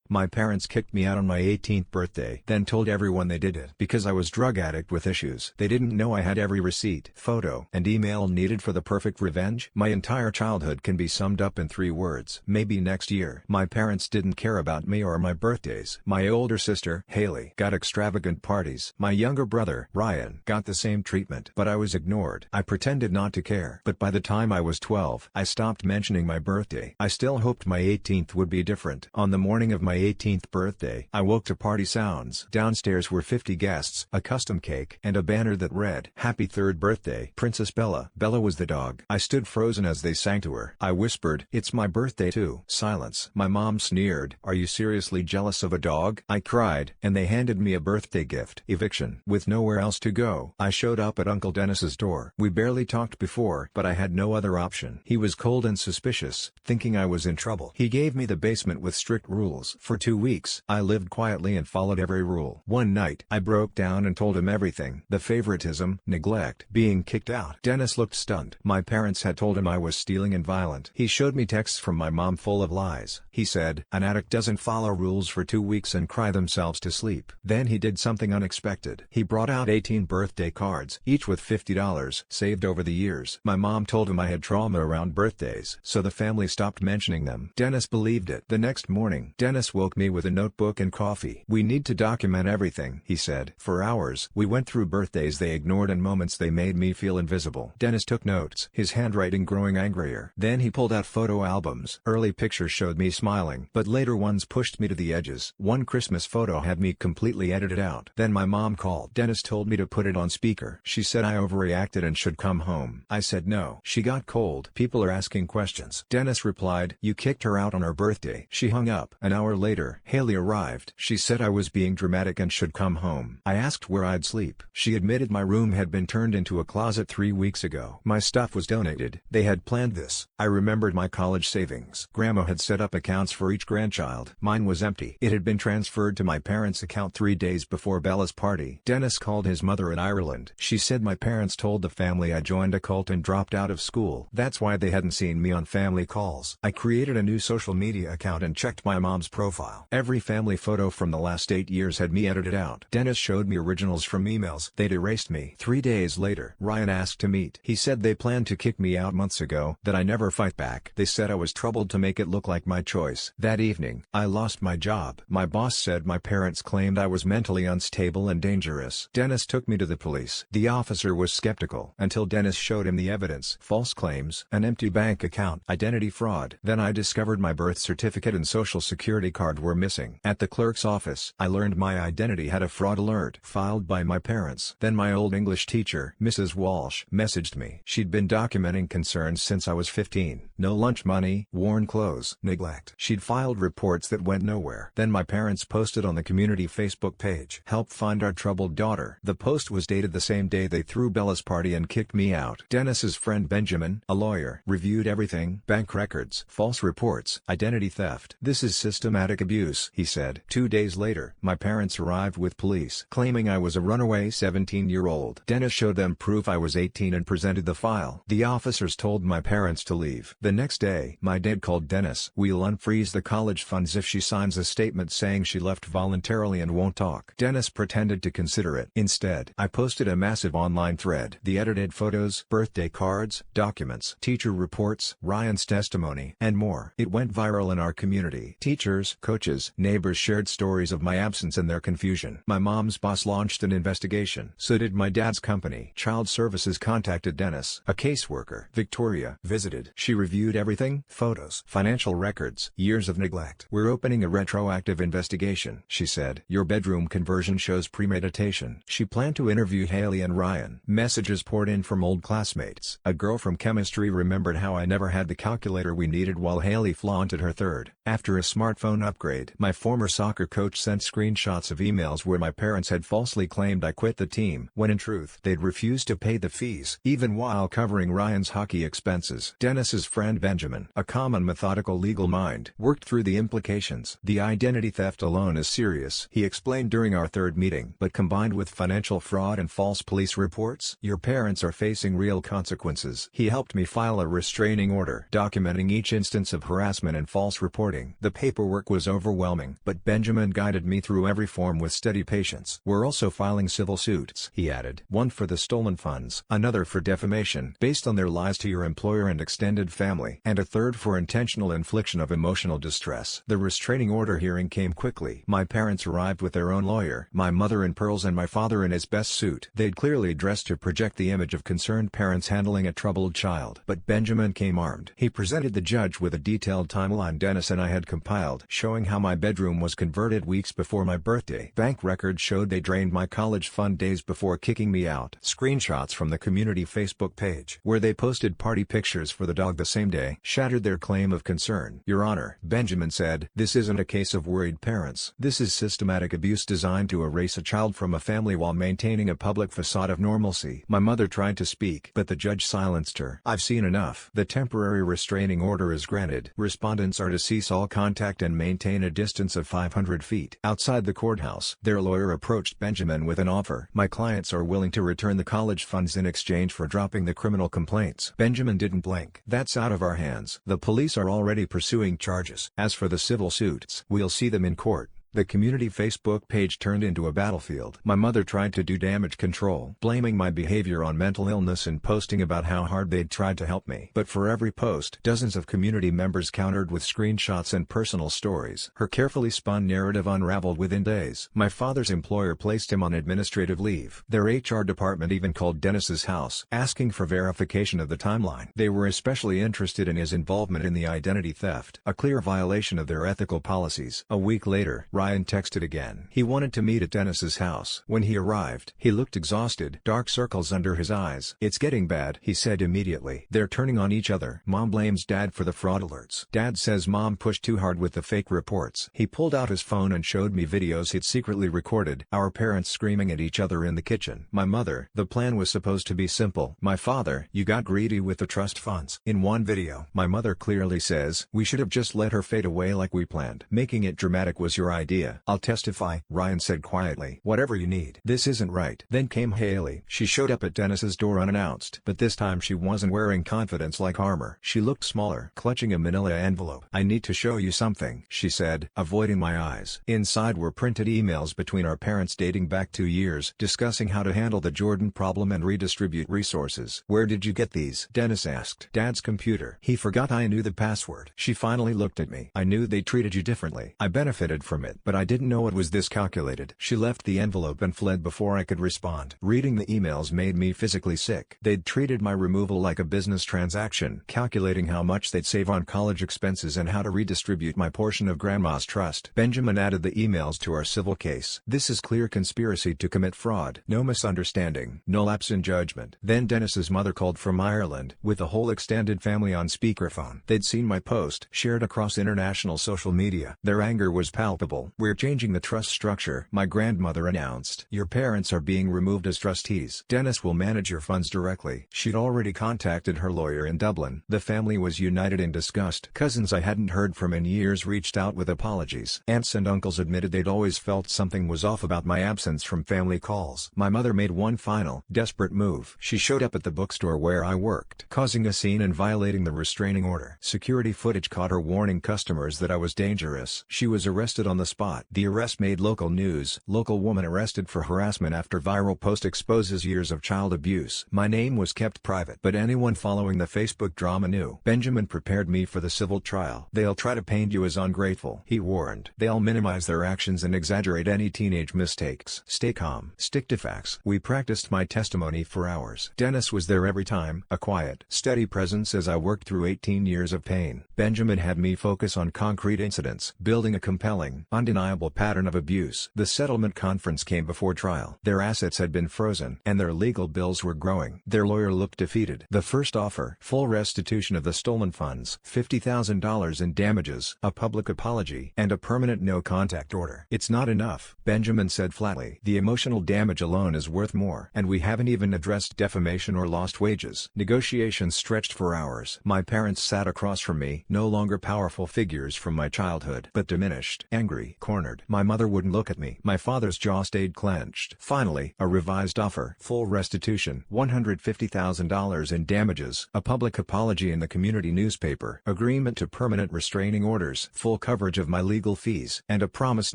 My parents kicked me out on my 18th birthday, then told everyone they did it because I was drug addict with issues. They didn't know I had every receipt, photo, and email needed for the perfect revenge. My entire childhood can be summed up in 3 words: maybe next year. My parents didn't care about me or my birthdays. My older sister, Haley, got extravagant parties. My younger brother, Ryan, got the same treatment, but I was ignored. I pretended not to care. But by the time I was 12, I stopped mentioning my birthday. I still hoped my 18th would be different. On the morning of my 18th birthday, I woke to party sounds. Downstairs were 50 guests, a custom cake, and a banner that read, "Happy 3rd birthday, Princess Bella." Bella was the dog. I stood frozen as they sang to her. I whispered, "It's my birthday too." Silence. My mom sneered, "Are you seriously jealous of a dog?" I cried, and they handed me a birthday gift. Eviction. With nowhere else to go, I showed up at Uncle Dennis's door. We barely talked before, but I had no other option. He was cold and suspicious, thinking I was in trouble. He gave me the basement with strict rules. For 2 weeks, I lived quietly and followed every rule. One night, I broke down and told him everything. The favoritism, neglect, being kicked out. Dennis looked stunned. My parents had told him I was stealing and violent. He showed me texts from my mom full of lies. He said, "An addict doesn't follow rules for 2 weeks and cry themselves to sleep." Then he did something unexpected. He brought out 18 birthday cards, each with $50, saved over the years. My mom told him I had trauma around birthdays, so the family stopped mentioning them. Dennis believed it. The next morning, Dennis woke me with a notebook and coffee. "We need to document everything," he said. For hours, we went through birthdays they ignored and moments they made me feel invisible. Dennis took notes, his handwriting growing angrier. Then he pulled out photo albums. Early pictures showed me smiling, but later ones pushed me to the edges. One Christmas photo had me completely edited out. Then my mom called. Dennis told me to put it on speaker. She said I overreacted and should come home. I said no. She got cold. "People are asking questions." Dennis replied, "You kicked her out on her birthday." She hung up. An hour later, Haley arrived. She said I was being dramatic and should come home. I asked where I'd sleep. She admitted my room had been turned into a closet 3 weeks ago. My stuff was donated. They had planned this. I remembered my college savings. Grandma had set up accounts for each grandchild. Mine was empty. It had been transferred to my parents' account 3 days before Bella's party. Dennis called his mother in Ireland. She said my parents told the family I joined a cult and dropped out of school. That's why they hadn't seen me on family calls. I created a new social media account and checked my mom's profile. Every family photo from the last 8 years had me edited out. Dennis showed me originals from emails. They'd erased me. 3 days later, Ryan asked to meet. He said they planned to kick me out months ago, that I never fight back. They said I was troubled to make it look like my choice. That evening, I lost my job. My boss said my parents claimed I was mentally unstable and dangerous. Dennis took me to the police. The officer was skeptical until Dennis showed him the evidence. False claims, an empty bank account, identity fraud. Then I discovered my birth certificate and social security card were missing. At the clerk's office, I learned my identity had a fraud alert filed by my parents. Then my old English teacher, Mrs. Walsh, messaged me. She'd been documenting concerns since I was 15. No lunch money, worn clothes, neglect. She'd filed reports that went nowhere. Then my parents posted on the community Facebook page, "Help find our troubled daughter." The post was dated the same day they threw Bella's party and kicked me out. Dennis's friend Benjamin, a lawyer, reviewed everything: bank records, false reports, identity theft. "This is systematic abuse," he said. 2 days later, my parents arrived with police, claiming I was a runaway 17-year-old. Dennis showed them proof I was 18 and presented the file. The officers told my parents to leave. The next day, my dad called Dennis. "We'll unfreeze the college funds if she signs a statement saying she left voluntarily and won't talk." Dennis pretended to consider it. Instead, I posted a massive online thread. The edited photos, birthday cards, documents, teacher reports, Ryan's testimony, and more. It went viral in our community. Teachers, coaches, neighbors shared stories of my absence and their confusion. My mom's boss launched an investigation. So did my dad's company. Child Services contacted Dennis. A caseworker, Victoria, visited. She reviewed everything: photos, financial records, years of neglect. "We're opening a retroactive investigation," she said. "Your bedroom conversion shows premeditation." She planned to interview Haley and Ryan. Messages poured in from old classmates. A girl from chemistry remembered how I never had the calculator we needed while Haley flaunted her third. After a smartphone upgrade, my former soccer coach sent screenshots of emails where my parents had falsely claimed I quit the team, when in truth, they'd refused to pay the fees, even while covering Ryan's hockey expenses. Dennis's friend Benjamin, a calm and methodical legal mind, worked through the implications. "The identity theft alone is serious," he explained during our third meeting, "but combined with financial fraud and false police reports, your parents are facing real consequences." He helped me file a restraining order, documenting each instance of harassment and false reporting. The paperwork was was overwhelming, but Benjamin guided me through every form with steady patience. "We're also filing civil suits," he added. "One for the stolen funds, another for defamation based on their lies to your employer and extended family, and a third for intentional infliction of emotional distress." The restraining order hearing came quickly. My parents arrived with their own lawyer, my mother in pearls and my father in his best suit. They'd clearly dressed to project the image of concerned parents handling a troubled child. But Benjamin came armed. He presented the judge with a detailed timeline Dennis and I had compiled, showing how my bedroom was converted weeks before my birthday. Bank records showed they drained my college fund days before kicking me out. Screenshots from the community Facebook page, where they posted party pictures for the dog the same day, shattered their claim of concern. "Your Honor," Benjamin said, "this isn't a case of worried parents. This is systematic abuse designed to erase a child from a family while maintaining a public facade of normalcy." My mother tried to speak, but the judge silenced her. "I've seen enough. The temporary restraining order is granted. Respondents are to cease all contact and maintain a distance of 500 feet." Outside the courthouse, their lawyer approached Benjamin with an offer. "My clients are willing to return the college funds in exchange for dropping the criminal complaints." Benjamin didn't blink. "That's out of our hands. The police are already pursuing charges. As for the civil suits, we'll see them in court." The community Facebook page turned into a battlefield. My mother tried to do damage control, blaming my behavior on mental illness and posting about how hard they'd tried to help me. But for every post, dozens of community members countered with screenshots and personal stories. Her carefully spun narrative unraveled within days. My father's employer placed him on administrative leave. Their HR department even called Dennis's house, asking for verification of the timeline. They were especially interested in his involvement in the identity theft, a clear violation of their ethical policies. A week later, Ryan texted again. He wanted to meet at Dennis's house. When he arrived, he looked exhausted, dark circles under his eyes. "It's getting bad," he said immediately. "They're turning on each other." Mom blames Dad for the fraud alerts. Dad says Mom pushed too hard with the fake reports. He pulled out his phone and showed me videos he'd secretly recorded, our parents screaming at each other in the kitchen. My mother, "The plan was supposed to be simple." My father, "You got greedy with the trust funds." In one video, my mother clearly says, "We should have just let her fade away like we planned. Making it dramatic was your idea." "I'll testify," Ryan said quietly. "Whatever you need." This isn't right. Then came Haley. She showed up at Dennis's door unannounced, but this time she wasn't wearing confidence like armor. She looked smaller, clutching a manila envelope. "I need to show you something," she said, avoiding my eyes. Inside were printed emails between our parents dating back 2 years, discussing how to handle the Jordan problem and redistribute resources. "Where did you get these?" Dennis asked. "Dad's computer. He forgot I knew the password." She finally looked at me. "I knew they treated you differently. I benefited from it, but I didn't know it was this calculated." She left the envelope and fled before I could respond. Reading the emails made me physically sick. They'd treated my removal like a business transaction, calculating how much they'd save on college expenses and how to redistribute my portion of Grandma's trust. Benjamin added the emails to our civil case. "This is clear conspiracy to commit fraud. No misunderstanding. No lapse in judgment." Then Dennis's mother called from Ireland, with the whole extended family on speakerphone. They'd seen my post, shared across international social media. Their anger was palpable. "We're changing the trust structure," my grandmother announced. "Your parents are being removed as trustees. Dennis will manage your funds directly." She'd already contacted her lawyer in Dublin. The family was united in disgust. Cousins I hadn't heard from in years reached out with apologies. Aunts and uncles admitted they'd always felt something was off about my absence from family calls. My mother made one final, desperate move. She showed up at the bookstore where I worked, causing a scene and violating the restraining order. Security footage caught her warning customers that I was dangerous. She was arrested on the spot. The arrest made local news. Local woman arrested for harassment after viral post exposes years of child abuse. My name was kept private, but anyone following the Facebook drama knew. Benjamin prepared me for the civil trial. "They'll try to paint you as ungrateful," he warned. "They'll minimize their actions and exaggerate any teenage mistakes. Stay calm. Stick to facts." We practiced my testimony for hours. Dennis was there every time, a quiet, steady presence as I worked through 18 years of pain. Benjamin had me focus on concrete incidents, building a compelling, undeniable pattern of abuse. The settlement conference came before trial. Their assets had been frozen, and their legal bills were growing. Their lawyer looked defeated. The first offer, full restitution of the stolen funds, $50,000 in damages, a public apology, and a permanent no-contact order. "It's not enough," Benjamin said flatly. "The emotional damage alone is worth more, and we haven't even addressed defamation or lost wages." Negotiations stretched for hours. My parents sat across from me, no longer powerful figures from my childhood, but diminished, angry, Cornered. My mother wouldn't look at me. My father's jaw stayed clenched. Finally, a revised offer. Full restitution. $150,000 in damages. A public apology in the community newspaper. Agreement to permanent restraining orders. Full coverage of my legal fees. And a promise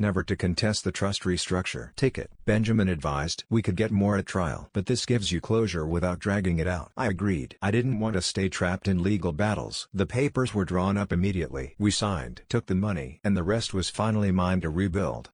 never to contest the trust restructure. Take it. Benjamin advised. We could get more at trial. But this gives you closure without dragging it out. I agreed. I didn't want to stay trapped in legal battles. The papers were drawn up immediately. We signed. Took the money. And the rest was finally mine to rebuild.